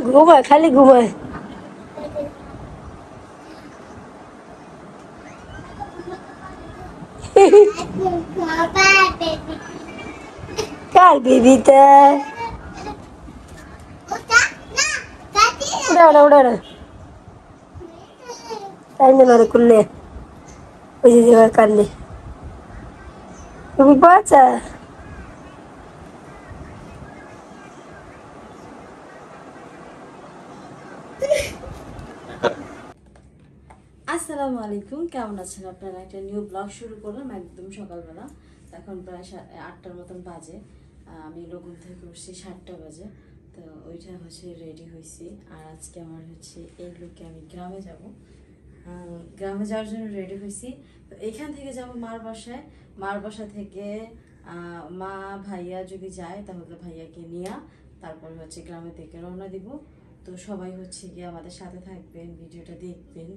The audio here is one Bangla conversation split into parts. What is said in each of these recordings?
घूमे खाली घूमे काल बेबीता उड़ा उड़ा उड़ा टाइम ना रे कुल्ले ওই যে যেভাবে কাটলে তুমি বাচ্চা আসসালামু আলাইকুম, কেমন আছেন আপনারা? একটা নিউ ব্লগ শুরু করলাম একদম সকালবেলা। এখন প্রায় 8টার মতন বাজে। আমি ঘুম থেকে উঠছি 7টা বাজে। তো ওইটা হচ্ছে রেডি হয়েছি। আর আজকে আমার হচ্ছে এই লুকে আমি গ্রামে যাব। গ্রামে যাওয়ার জন্য রেডি হয়েছি। তো এখান থেকে যাব মার বাসায়। মার বাসা থেকে মা ভাইয়া যদি যায় তাহলে ভাইয়াকে নিয়ে তারপর হচ্ছে গ্রামে থেকে রওনা দিব। তো সবাই হচ্ছে গিয়ে আমাদের সাথে থাকবেন, ভিডিওটা দেখবেন,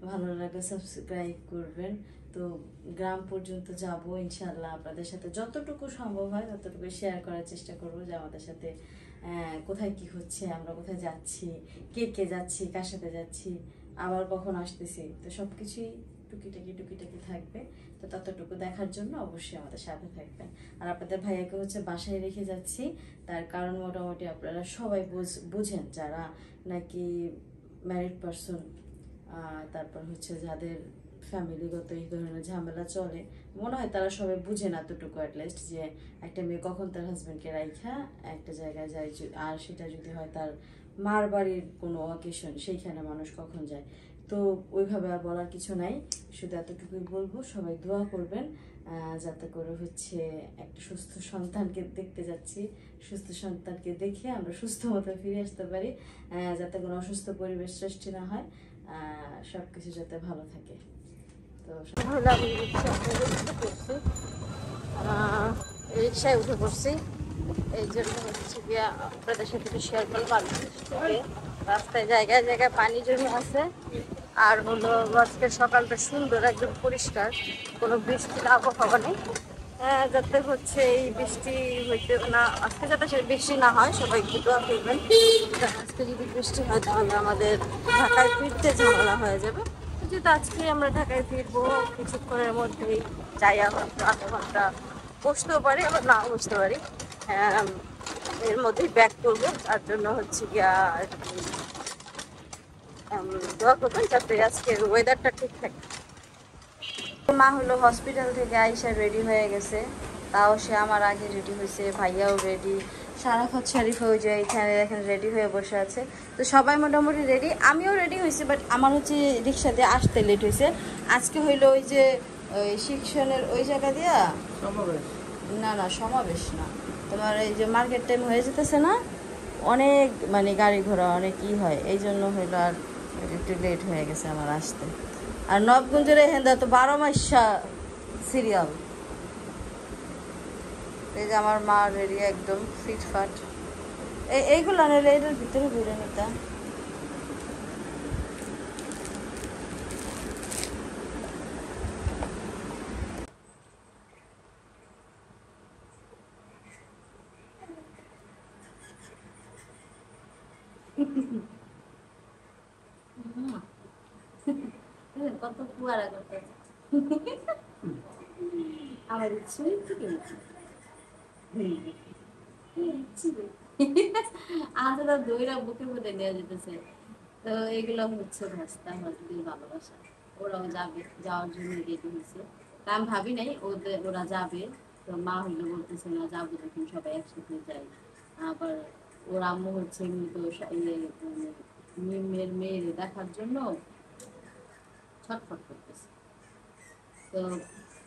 ভালো লাগলে সাবস্ক্রাইব করবেন। তো গ্রাম পর্যন্ত যাব ইনশাল্লাহ। আপনাদের সাথে যতটুকু সম্ভব হয় ততটুকু শেয়ার করার চেষ্টা করব যে আমাদের সাথে কোথায় কি হচ্ছে, আমরা কোথায় যাচ্ছি, কে কে যাচ্ছি, কার সাথে যাচ্ছি, আবার কখন আসতেছি। তো সব কিছুই টুকিটাকি থাকবে। তো ততটুকু দেখার জন্য অবশ্যই আমাদের সাথে থাকবেন। আর আপনাদের ভাইয়াকে হচ্ছে বাসায় রেখে যাচ্ছি, তার কারণ মোটামুটি আপনারা সবাই বুঝেন যারা নাকি ম্যারিড পারসন, তারপর হচ্ছে যাদের ফ্যামিলিগত এই ধরনের ঝামেলা চলে, মনে হয় তারা সবাই বুঝে না এতটুকু অ্যাটলিস্ট, যে একটা মেয়ে কখন তার হাজব্যান্ডকে রাইখা একটা জায়গায় যায়, আর সেটা যদি হয় তার মার বাড়ির কোনো অকেশন, সেইখানে মানুষ কখন যায়। তো ওইভাবে আর বলার কিছু নাই, শুধু এতটুকুই বলবো সবাই দোয়া করবেন যাতে করে হচ্ছে একটা সুস্থ সন্তানকে দেখতে যাচ্ছি, সুস্থ সন্তানকে দেখে আমরা সুস্থ মতো ফিরে আসতে পারি, যাতে কোনো অসুস্থ পরিবেশ সৃষ্টি না হয়, সব কিছু যাতে ভালো থাকে। তো রিক্সায় উঠে পড়ছি, এই জন্য হচ্ছে গিয়ে আপনাদের সাথে একটু শেয়ার করলাম। রাস্তায় জায়গায় জায়গায় পানি জমে আছে। আর হলো আজকের সকালটা সুন্দর, একদম পরিষ্কার, কোনো বৃষ্টির আবহাওয়া নেই। যাতে হচ্ছে এই বৃষ্টি হইতে না, আজকে যাতে সে বৃষ্টি না হয়, সবাই একটু দোয়া করবেন। আজকে যদি বৃষ্টি হয় তাহলে আমাদের ঢাকায় ফিরতে ঝামেলা হয়ে যাবে। যেহেতু আজকে আমরা ঢাকায় ফিরবো, কিছুক্ষণের মধ্যেই যাইয়া হয়তো আধা ঘন্টা বসতেও পারি, আবার নাও বসতে পারি, এর মধ্যেই ব্যাক করবো। তার জন্য হচ্ছে গিয়া দোয়া করবেন যাতে আজকের ওয়েদারটা ঠিক থাকে। মা হলো হসপিটাল থেকে আইসা রেডি হয়ে গেছে, তাও সে আমার আগে রেডি হয়েছে, ভাইয়াও রেডি, সারাফত শরীফও যে এখানে দেখেন রেডি হয়ে বসে আছে। তো সবাই মোটামুটি রেডি, আমিও রেডি হয়েছি, বাট আমার হচ্ছে রিক্সা দিয়ে আসতে লেট হয়েছে। আজকে হইলো ওই যে ওই শিক্ষণের ওই জায়গা দিয়া না সমাবেশ না, তোমার এই যে মার্কেট টাইম হয়ে যেতেছে না, অনেক মানে গাড়ি ঘোড়া অনেক ই হয়, এই জন্য হইলো আর একটু লেট হয়ে গেছে আমার আসতে। আর নবগঞ্জের হেন্দা তো 12 মাসা সিরিয়াল। এই যে আমার মা রেডি একদম ফিটফাট। এইগুলো নিলে এটার ভিতরে ঘুরে নিতাম। কত কুয়ারা করতে আমার ইচ্ছে আলাদা দইরা বুকে বুকে নেওয়া যেতেছে। তো এগুলো হচ্ছে ভাস্তা হসপিটাল ভালোবাসা, ওরাও যাবে, যাওয়ার জন্য রেডি হয়েছে। তা আমি ভাবি নাই ওরা যাবে। তো মা হইলো বলতেছে না যাবো যখন সবাই একসাথে যাই। আবার ওর আম্মু হচ্ছে তো মেয়ের মেয়ের দেখার জন্য ছটফট করতেছে। তো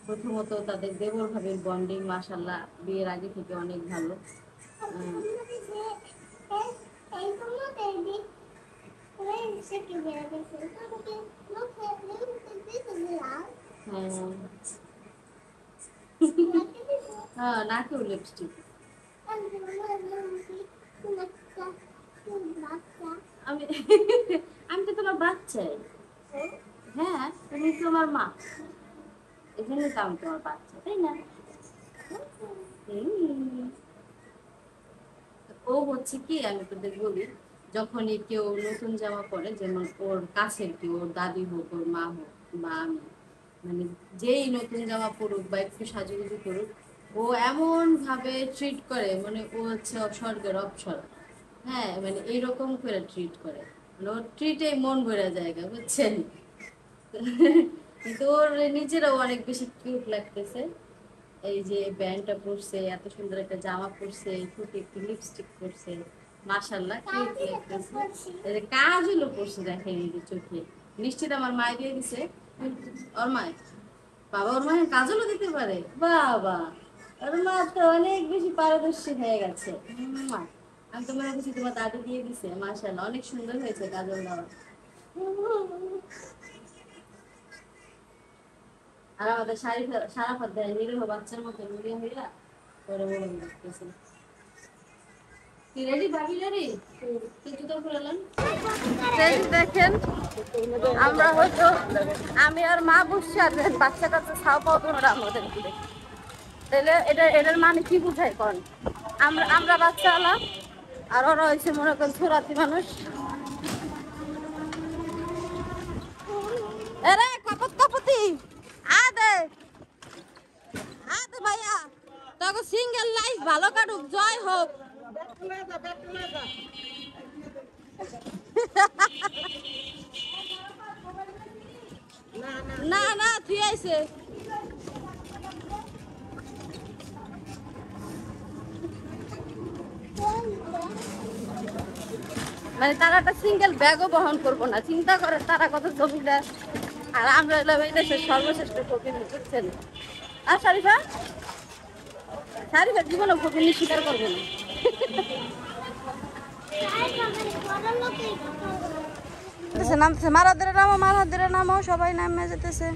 প্রথমত তাদের দেবর ভাবের বন্ডিং মাশাআল্লাহ বিয়ের আগে থেকে অনেক ভালো। হ্যাঁ নাকেও লিপস্টিক। আমি আমি তো তোমার বাচ্চাই। হ্যাঁ তুমি তোমার মা, এই জন্য তো আমি তোমার বাচ্চা, তাই না? ও হচ্ছে কি, আমি তোদের বলি, যখনই কেউ নতুন জামা পরে, যেমন ওর কাছের কেউ, ওর দাদি হোক, ওর মা হোক বা আমি, মানে যেই নতুন জামা পরুক বা একটু সাজুগুজু করুক, ও এমন ভাবে ট্রিট করে, মানে ও হচ্ছে স্বর্গের অপ্সরা। হ্যাঁ মানে এইরকম করে ট্রিট করে, মানে ওর ট্রিটে মন ভরে জায়গা, বুঝছেন? কিন্তু ওর নিজেরাও অনেক বেশি কিউট লাগতেছে। এই যে ব্যান্ডটা পরছে, এত সুন্দর একটা জামা পরছে, ঠোঁটে একটু লিপস্টিক পরছে, মাশাআল্লাহ কিউট লাগতেছে। এই যে কাজলও পরছে, দেখেন এই যে চোখে, নিশ্চিত আমার মায় দিয়ে দিছে। ওর মায়, বাবা ওর মায়ের কাজলও দিতে পারে, বাবা ওর মা তো অনেক বেশি পারদর্শী হয়ে গেছে। আমি তো মনে করছি তোমার দাদি দিয়ে দিছে, মাশাআল্লাহ অনেক সুন্দর হয়েছে কাজল দেওয়া। আর আমাদের সারা পাত দেয় নিরীহ বাচ্চার মতো নিরীহ হইয়া পরে বলে দেখতেছে। দেখেন আমরা হয়তো, আমি আর মা বসছি, আর বাচ্চা কাচ্চা ছাও পাও তোমরা আমাদের দিকে, তাহলে এটার মানে কি বুঝাই কন? আমরা বাচ্চা আলাম আর ওরা হয়েছে মনে করেন ছোরাতি মানুষ। এরে কপত কপতি আদে আদে ভাইয়া, তোকে সিঙ্গেল লাইফ ভালো কাটুক, জয় হোক। না না ঠিক আছে, মানে তারা একটা সিঙ্গেল ব্যাগও বহন করবো না, চিন্তা করে তারা কত জমিদার, আর আমরা এলাম এই দেশের সর্বশ্রেষ্ঠ ফকির, বুঝছেন? আর শারিফা জীবনে ফকির স্বীকার করবে না। নামতেছে, মারাদের নামো সবাই নামে যেতেছে।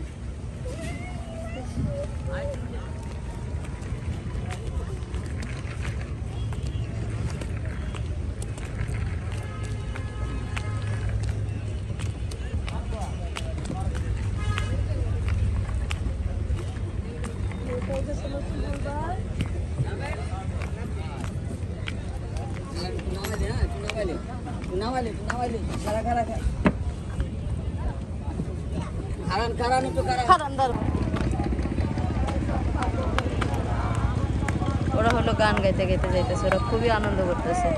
ওরা হলো গান গাইতে গাইতে যাইতেছে, ওরা খুবই আনন্দ করতেছে।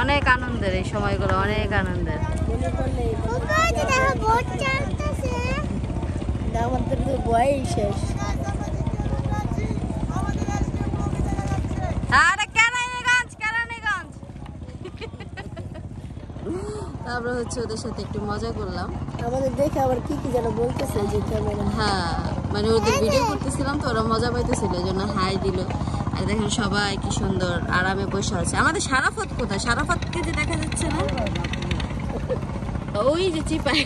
অনেক আনন্দের এই সময়গুলো, অনেক আনন্দের। আমাদের তো বয়স শেষ। তারপরে হচ্ছে ওদের সাথে একটু মজা করলাম, আমাদের দেখে আবার কি কি যেন বলতেছে যে ক্যামেরা, হ্যাঁ মানে ওদের ভিডিও করতেছিলাম তো, ওরা মজা পাইতেছিল, এই জন্য হাই দিল। আর দেখেন সবাই কি সুন্দর আরামে বসে আছে। আমাদের সারাফত কোথায়? সারাফতকে যে দেখা যাচ্ছে না, ওই যে চিপাই।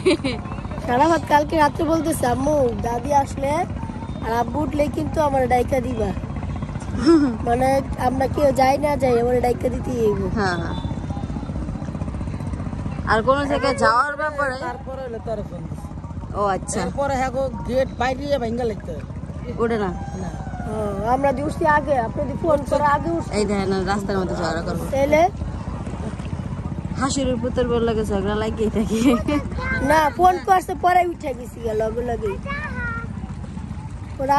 সারাফত কালকে রাত্রে বলতেছে আম্মু দাদি আসলে আর আব্বু উঠলে কিন্তু আমার ডাইকা দিবা, মানে আমরা কেউ যাই না যাই আমার ডাইকা দিতে। হ্যাঁ আর কোন জায়গায় যাওয়ার ব্যাপারে তারপরে হলো তোর ফোন। ও আচ্ছা, পরে হ্যাঁ গেট বাইরে ভাঙা লাগতে ওঠে না। আমরা দিউছি আগে, আপনি যদি ফোন করে আগে উঠছি, এই দেখেন রাস্তার মধ্যে ঝগড়া করবো, তাইলে হাসির পুত্র বল লাগে ঝগড়া লাগিয়ে থাকি। না ফোন করছে পরে উঠে গেছি লগে লগে।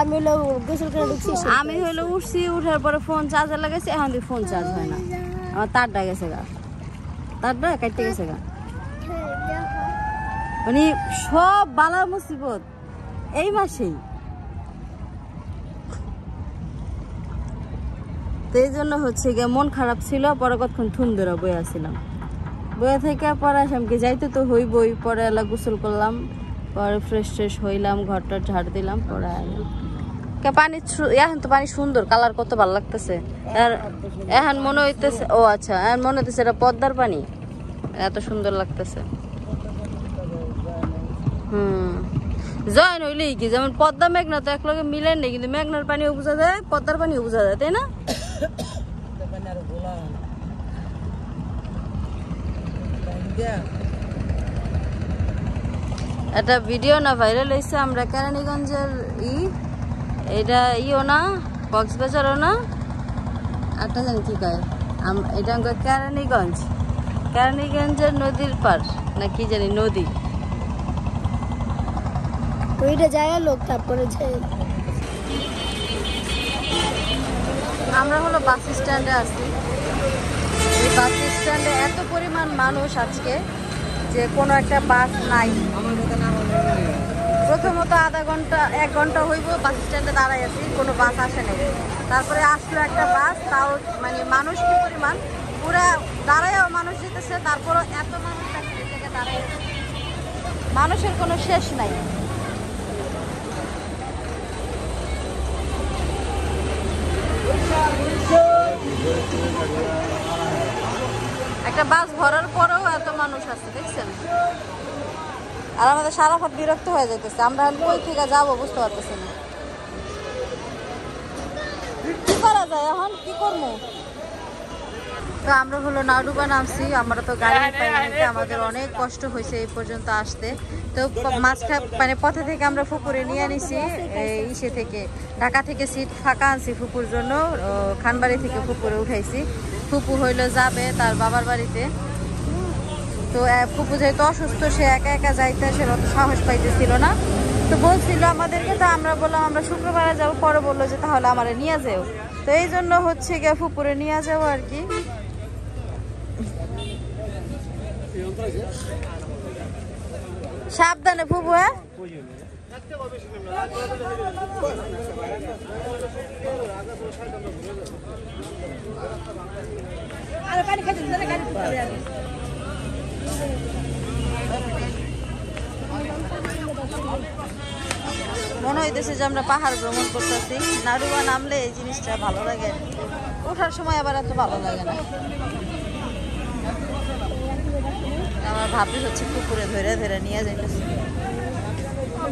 আমি হলো গোসল করে ঢুকছি, আমি হলো উঠছি, উঠার পরে ফোন চার্জে লাগাইছি, এখন দিয়ে ফোন চার্জ হয় না, আমার তারটা গেছে গা, তারটা কাটতে গেছে গা। মানে সব বালা মুসিবত এই মাসেই, তো এই জন্য হচ্ছে গিয়ে মন খারাপ ছিল। পরে কতক্ষণ থুম ধরে বয়ে আসছিলাম, বয়ে থেকে পরে আসামকে যাইতে তো হইবই। পরে এলা গোসল করলাম, পরে ফ্রেশ ট্রেশ হইলাম, ঘরটা ঝাড় দিলাম, পরে আইলাম। পানি এখন তো পানি সুন্দর, কালার কত ভালো লাগতেছে। এখন মনে হইতেছে, ও আচ্ছা, এখন মনে হইতেছে এটা পদ্মার পানি, এত সুন্দর লাগতেছে। জয়েন হইলেই কি, যেমন পদ্মা মেঘনা তো একলগে মিলেন নেই, কিন্তু মেঘনার পানিও বোঝা যায়, পদ্মার পানিও বোঝা যায়, তাই না? একটা ভিডিও না ভাইরাল হয়েছে, আমরা কেরানীগঞ্জের এটা ইও না, কক্সবাজারও না, একটা জানি কি কয়, এটা কেরানীগঞ্জের নদীর পার না কি জানি নদী, ওইটা যায় লোক, তারপরে আমরা হলো বাস স্ট্যান্ডে আছি। এই বাস স্ট্যান্ডে এত পরিমাণ মানুষ আজকে যে কোনো একটা বাস নাই। প্রথমত আধা ঘন্টা 1 ঘন্টা হইব বাস স্ট্যান্ডে দাঁড়াই আছি, কোনো বাস আসে নাই। তারপরে আসলো একটা বাস, তাও মানে মানুষ কি পরিমাণ, পুরা দাঁড়ায়ও মানুষ যেতেছে, তারপরও এত মানুষ জায়গায় দাঁড়াই আছে, মানুষের কোনো শেষ নাই। একটা বাস ভরার পরেও এত মানুষ আছে, দেখছেন? আর আমাদের সারাফাত বিরক্ত হয়ে যাইতেছে, আমরা কই থেকে যাবো বুঝতে পারতেছি না। কি করা যায় এখন, কি করবো? তো আমরা হলো নাউডুবা নামছি, আমরা তো গাড়ি পাইনি, আমাদের অনেক কষ্ট হয়েছে এই পর্যন্ত আসতে। তো মাঝখানে মানে পথে থেকে আমরা ফুপুরে নিয়ে নিছি, ইসে থেকে ঢাকা থেকে সিট ফাঁকা আনছি ফুপুর জন্য, খানবাড়ি থেকে ফুপুরে উঠাইছি। ফুপু হইলো যাবে তার বাবার বাড়িতে, তো ফুপু যেহেতু অসুস্থ, সে একা একা যাইতে সে অত সাহস পাইতেছিল না, তো বলছিল আমাদেরকে, তো আমরা বললাম আমরা শুক্রবারে যাবো, পরে বললো যে তাহলে আমারে নিয়ে যাও, তো এই জন্য হচ্ছে গিয়ে ফুপুরে নিয়ে যাবো আর কি। সাবধানে ফুপু, হ্যাঁ মনে হইতেছে যে আমরা পাহাড় ভ্রমণ করতেছি। নাড়ুয়া নামলে এই জিনিসটা ভালো লাগে, ওঠার সময় আবার এত ভালো লাগে না। আমার ভাবি হচ্ছে পুকুরে ধরে ধরে নিয়ে যাইতেছে।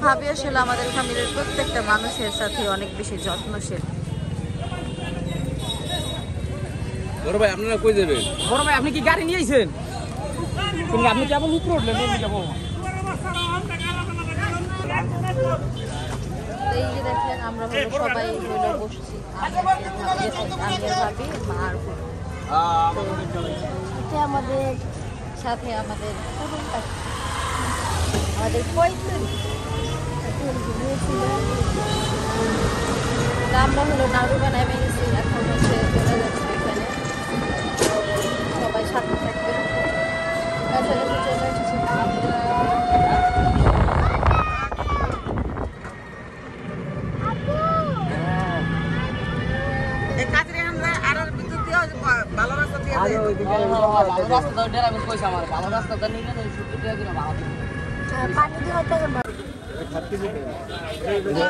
ভাবি আসলে আমাদের ফ্যামিলির প্রত্যেকটা মানুষের সাথে অনেক বেশি যত্নশীল। বড় ভাই আপনারা কই যাবেন? বড় ভাই আপনি কি গাড়ি নিয়ে আইছেন? আপনি কেবল উপরে উঠলেন, এমনি যাবো। এই যে দেখেন আমরা হলো সবাই হলো বসছি, আমি ভাবি মা আর আমাদের সাথে আমাদের আমরা হলো নাড়ুবা নেমে গেছি, এখন হচ্ছে চলে যাচ্ছে এখানে, সবাই সাথে থাকবে।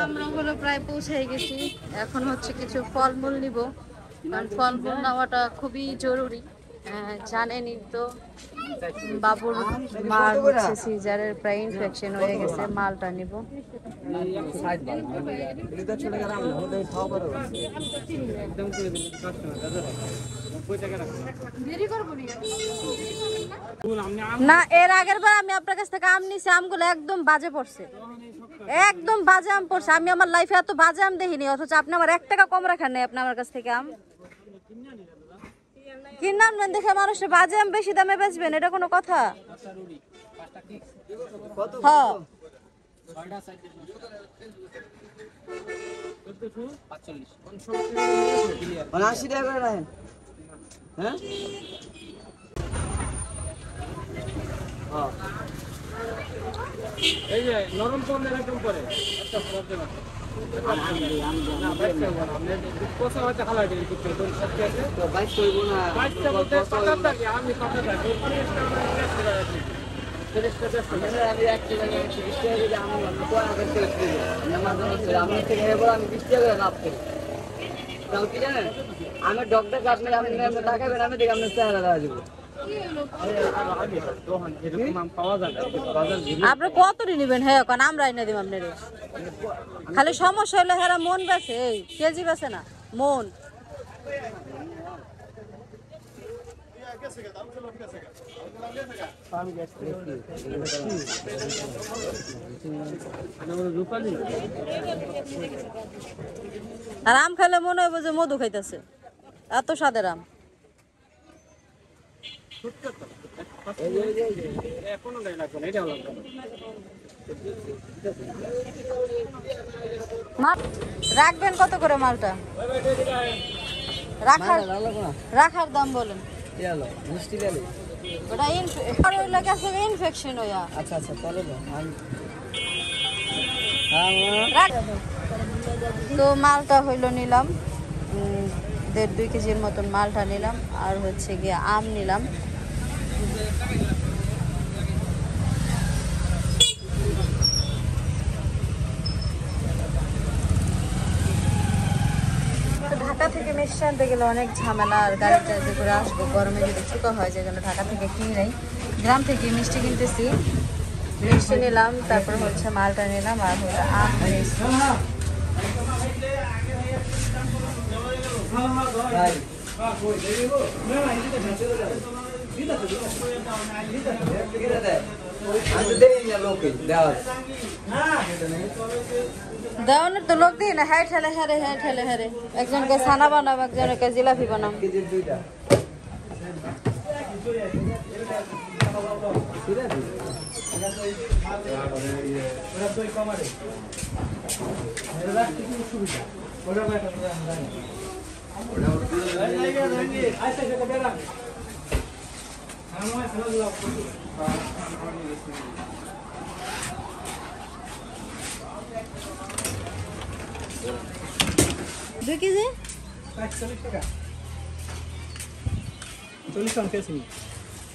আমরা হলো প্রায় পৌঁছে গেছি, এখন হচ্ছে কিছু ফলমূল নিব, কারণ ফলমূল নেওয়াটা খুবই জরুরি। জানেনই তো বাবুর মার হচ্ছে সিজারের প্রায় ইনফেকশন হয়ে গেছে, মালটা নিব। না, এর আগের বার আমি আপনার কাছ থেকে আম নিছি, আমগুলো একদম বাজে পড়ছে, একদম বাজে আম পড়ছে। আমি আমার লাইফে এত বাজে আম দেখিনি, অথচ আপনি আমার 1 টাকা কম রাখেন নাই আপনি আমার কাছ থেকে আম কিনলাম না দেখে মানুষের বাজে আম বেশি দামে বেচবেন, এটা কোনো কথা? হ্যাঁ এই যে নরম পড়লে এরকম করে একটা প্রবলেম আছে। আমি 1 টাকা 20 টাকা দিলে আমি কয় আগে করে দিই আমার জন্য আমি থেকে বলে আমি 20 টাকা করে লাভ করি তাও কি জানেন আমি ডক্টর আপনি টাকা বের আমি দেখি আপনি 4000 টাকা দিব আপনি কত নিবেন হ্যাঁ কারণ আমরা এনে দিব আপনার খালি সমস্যা হলে হেরা মন বেছে এই কেজি বেছে না মন আর আম খাইলে মনে হইব যে মধু খাইতেছে এত স্বাদের আম রাখবেন কত করে মালটা রাখার দাম বলেন ইনফেকশন হইয়া আচ্ছা আচ্ছা চলো তো মালটা হইলো নিলাম 1.5-2 কেজির মতন মালটা নিলাম আর হচ্ছে গিয়ে আম নিলাম ঢাকা থেকে মিষ্টি আনতে গেলে অনেক ঝামেলা আর গাড়িটা যে করে আসবো গরমে যদি চুকা হয় যে জন্য ঢাকা থেকে কিনে নেই গ্রাম থেকে মিষ্টি কিনতেছি মিষ্টি নিলাম তারপর হচ্ছে মালটা নিলাম আর হচ্ছে আম নিয়েছি দেওয়ানোর তো লোক দিই না হ্যাঁ ঠেলে হ্যাঁ একজনকে ছানা বানাবো একজনকে জিলাপি বানাবো দুই কেজি 40 টাকা 40 টাকা কেজি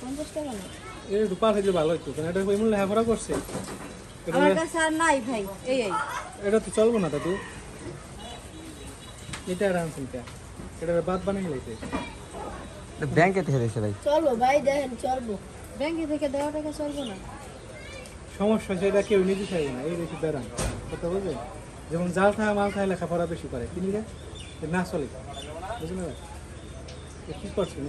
50 টাকা না এই রূপা খাইলে ভালো হতো কারণ এটা এমন লেখাপড়া করছে আমার কাছে আর নাই ভাই এই এটা তো চলবো না দাদু এটা আনছেন কে এটা বাদ বানিয়ে লাইছে ব্যাংকে থেকে দিয়েছে ভাই চলবো ভাই দেখেন চলবো ব্যাংকে থেকে দেওয়া টাকা চলবে না সমস্যা সেটা কেউ নিতে চাইবে না এই বেশি বেড়ান কথা বুঝলেন যেমন জাল থাকা মাল খায় লেখাপড়া বেশি করে কিনলে না চলে বুঝলেন কি করছেন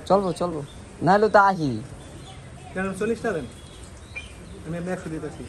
চলবো নাহলে তো আহি কেন 40 টাকা দেন আমি 100 দিতেছি